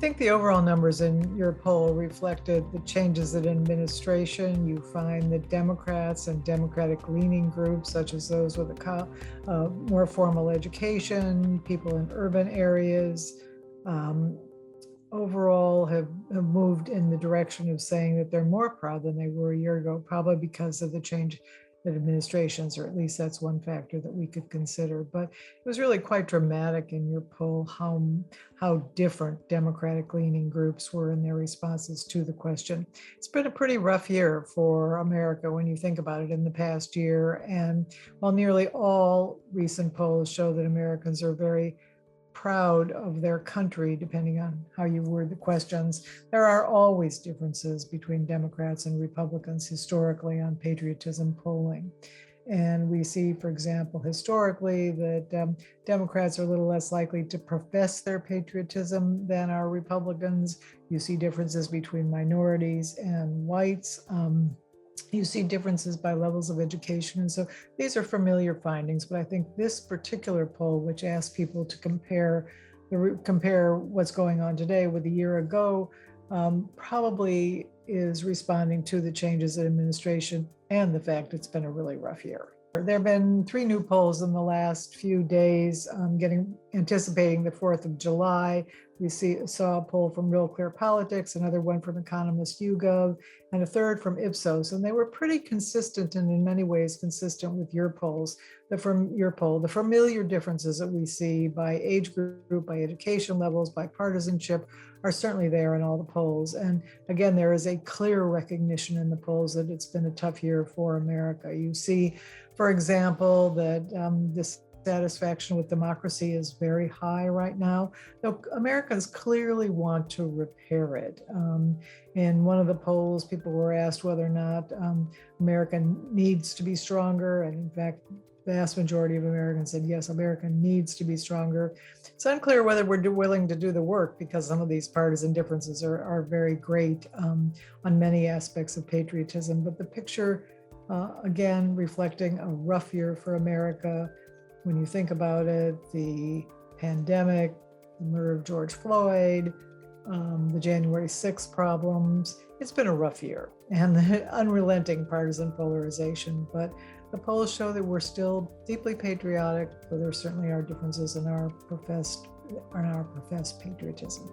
think the overall numbers in your poll reflected the changes in administration. You find that Democrats and Democratic-leaning groups, such as those with a more formal education, people in urban areas, overall have moved in the direction of saying that they're more proud than they were a year ago, probably because of the change in administrations, or at least that's one factor that we could consider. But it was really quite dramatic in your poll how different Democratic-leaning groups were in their responses to the question. It's been a pretty rough year for America when you think about it in the past year. And while nearly all recent polls show that Americans are very proud of their country, depending on how you word the questions, there are always differences between Democrats and Republicans historically on patriotism polling. And we see, for example, historically that Democrats are a little less likely to profess their patriotism than are Republicans. You see differences between minorities and whites. You see differences by levels of education. And so these are familiar findings, but I think this particular poll, which asked people to compare what's going on today with a year ago, probably is responding to the changes in administration and the fact it's been a really rough year. There have been 3 new polls in the last few days, anticipating the 4th of July. We saw a poll from Real Clear Politics, another one from Economist YouGov, and a third from Ipsos. And they were pretty consistent and in many ways consistent with your polls. The familiar differences that we see by age group, by education levels, by partisanship are certainly there in all the polls. And again, there is a clear recognition in the polls that it's been a tough year for America. You see, for example, that dissatisfaction with democracy is very high right now. Though Americans clearly want to repair it. In one of the polls, people were asked whether or not America needs to be stronger. And in fact, the vast majority of Americans said, yes, America needs to be stronger. It's unclear whether we're willing to do the work because some of these partisan differences are very great on many aspects of patriotism. But the picture, again, reflecting a rough year for America. When you think about it, the pandemic, the murder of George Floyd, the January 6th problems, it's been a rough year, and the unrelenting partisan polarization. But the polls show that we're still deeply patriotic, but there certainly are differences in our professed patriotism.